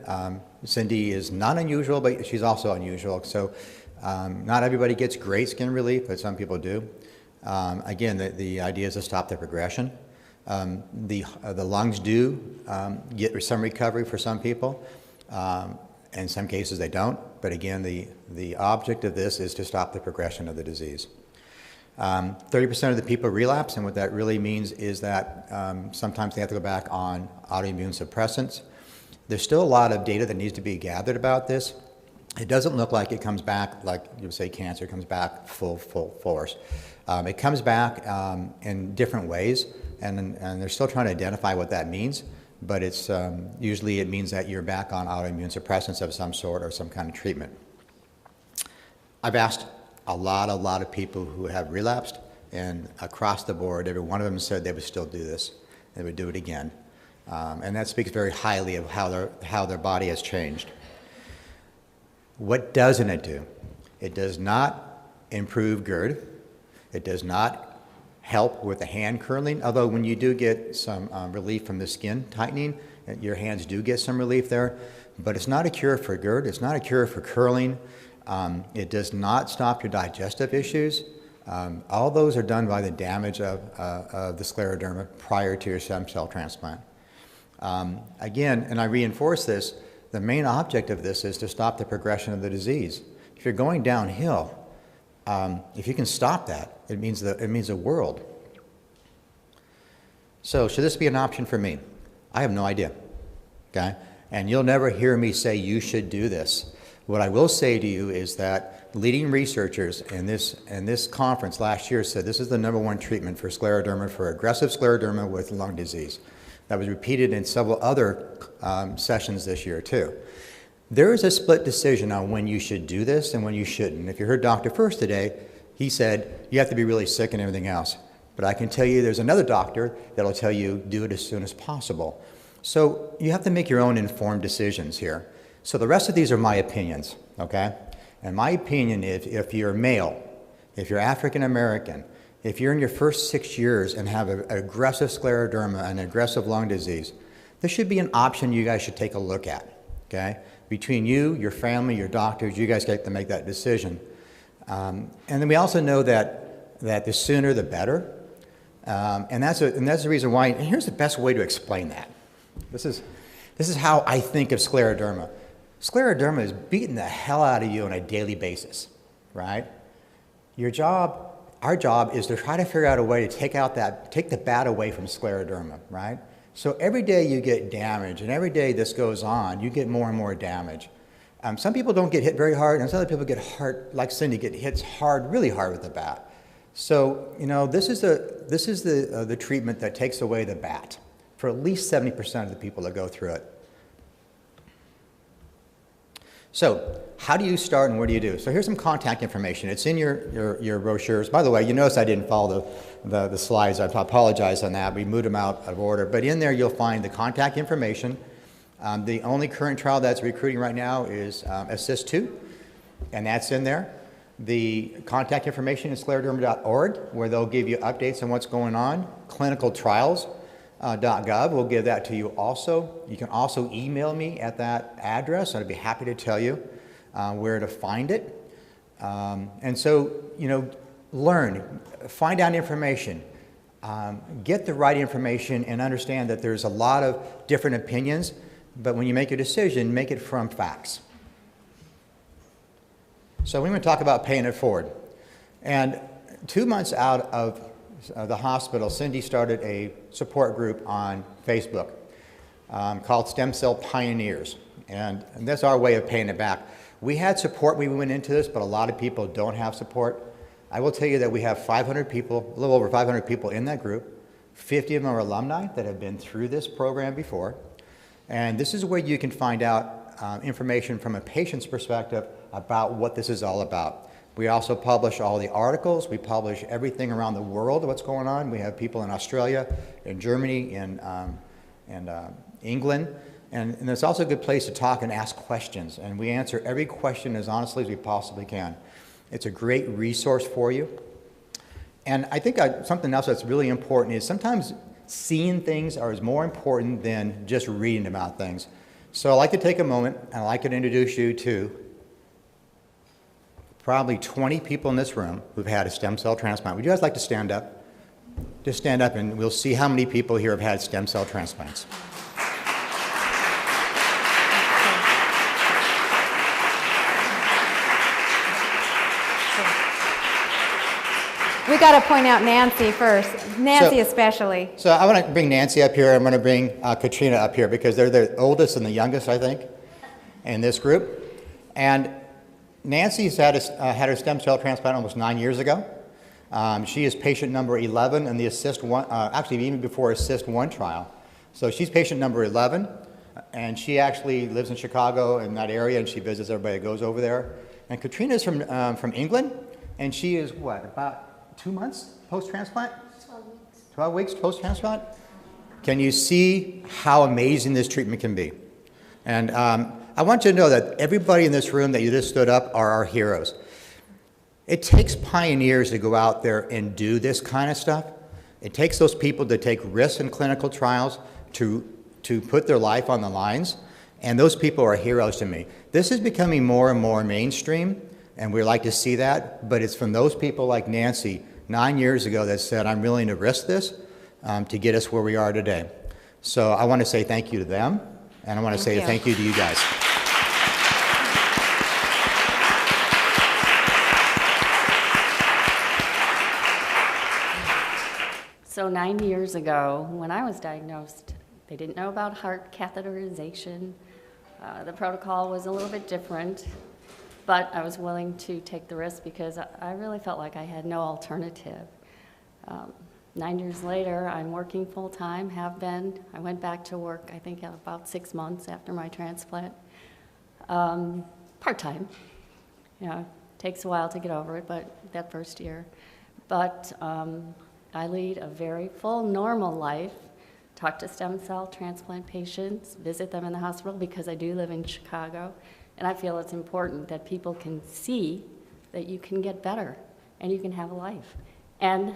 Cindy is not unusual, but she's also unusual. So not everybody gets great skin relief, but some people do. Again, the idea is to stop the progression. The lungs do get some recovery for some people. In some cases they don't, but again, the object of this is to stop the progression of the disease. 30% of the people relapse, and what that really means is that sometimes they have to go back on autoimmune suppressants. There's still a lot of data that needs to be gathered about this. It doesn't look like it comes back like you would say cancer comes back full force. It comes back in different ways, and they're still trying to identify what that means. But it's usually it means that you're back on autoimmune suppressants of some sort or some kind of treatment. I've asked a lot of people who have relapsed, and across the board, every one of them said they would still do this. They would do it again. And that speaks very highly of how their body has changed. What doesn't it do? It does not improve GERD. It does not help with the hand curling, although when you do get some relief from the skin tightening, your hands do get some relief there. But it's not a cure for GERD. It's not a cure for curling. It does not stop your digestive issues. All those are done by the damage of the scleroderma prior to your stem cell transplant. Again, and I reinforce this, the main object of this is to stop the progression of the disease. If you're going downhill, if you can stop that, it means the world. So should this be an option for me? I have no idea, okay? And you'll never hear me say you should do this. What I will say to you is that leading researchers in this conference last year said this is the #1 treatment for scleroderma, for aggressive scleroderma with lung disease. That was repeated in several other sessions this year too. There is a split decision on when you should do this and when you shouldn't. If you heard Dr. First today, he said you have to be really sick and everything else. But I can tell you there's another doctor that'll tell you do it as soon as possible. So you have to make your own informed decisions here. So the rest of these are my opinions, okay? And my opinion is if you're male, if you're African American, if you're in your first 6 years and have an aggressive scleroderma and aggressive lung disease, this should be an option you guys should take a look at, okay? Between you, your family, your doctors, you guys get to make that decision. And then we also know that the sooner the better. And that's the reason why, and here's the best way to explain that. This is how I think of scleroderma. Scleroderma is beating the hell out of you on a daily basis, right? Our job is to try to figure out a way to take the bad away from scleroderma, right? So every day you get damage, and every day this goes on, you get more and more damage. Some people don't get hit very hard, and some other people get hard, like Cindy, get hit hard, really hard with the bat. So, you know, this is the treatment that takes away the bat for at least 70% of the people that go through it. So, how do you start and what do you do? So here's some contact information. It's in your brochures. By the way, you notice I didn't follow the slides. I apologize on that. We moved them out of order. But in there you'll find the contact information. The only current trial that's recruiting right now is ASSIST-2, and that's in there. The contact information is scleroderma.org, where they'll give you updates on what's going on. Clinicaltrials.gov will give that to you also. You can also email me at that address. I'd be happy to tell you where to find it. And so, you know, learn, find out information, get the right information, and understand that there's a lot of different opinions, but when you make a decision, make it from facts. So we're going to talk about paying it forward. And 2 months out of the hospital, Cindy started a support group on Facebook called Stem Cell Pioneers. And that's our way of paying it back. We had support when we went into this, but a lot of people don't have support. I will tell you that we have 500 people, a little over 500 people in that group. 50 of them are alumni that have been through this program before. And this is where you can find out information from a patient's perspective about what this is all about. We also publish all the articles. We publish everything around the world, what's going on. We have people in Australia, in Germany, in England. And it's also a good place to talk and ask questions. And we answer every question as honestly as we possibly can. It's a great resource for you. And I think something else that's really important is sometimes seeing things is more important than just reading about things. So I'd like to take a moment and I'd like to introduce you to probably 20 people in this room who've had a stem cell transplant. Would you guys like to stand up? Just stand up and we'll see how many people here have had stem cell transplants. We got to point out Nancy first, Nancy especially. So I want to bring Nancy up here. I'm going to bring Katrina up here because they're the oldest and the youngest, I think, in this group. And Nancy's had her stem cell transplant almost 9 years ago. She is patient number 11 in the ASSIST-1, actually even before ASSIST-1 trial. So she's patient number 11, and she actually lives in Chicago in that area, and she visits everybody that goes over there. And Katrina's from England, and she is what, about 2 months post-transplant? 12 weeks. 12 weeks post-transplant? Can you see how amazing this treatment can be? And I want you to know that everybody in this room that you just stood up are our heroes. It takes pioneers to go out there and do this kind of stuff. It takes those people to take risks in clinical trials to put their life on the lines, and those people are heroes to me. This is becoming more and more mainstream, and we like to see that, but it's from those people like Nancy 9 years ago that said, I'm willing to risk this to get us where we are today. So I want to say thank you to them, and I want to say thank you to you guys. So 9 years ago, when I was diagnosed, they didn't know about heart catheterization. The protocol was a little bit different. But I was willing to take the risk because I really felt like I had no alternative. 9 years later, I'm working full-time, have been. I went back to work, I think, about 6 months after my transplant. Part-time. You know, takes a while to get over it, but that first year. But I lead a very full, normal life. Talk to stem cell transplant patients, visit them in the hospital because I do live in Chicago. And I feel it's important that people can see that you can get better and you can have a life. And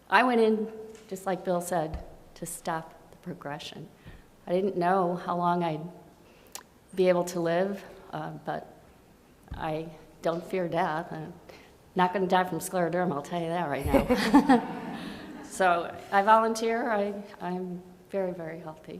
I went in, just like Bill said, to stop the progression. I didn't know how long I'd be able to live, but I don't fear death. I'm not going to die from scleroderma, I'll tell you that right now. So I volunteer. I'm very, very healthy.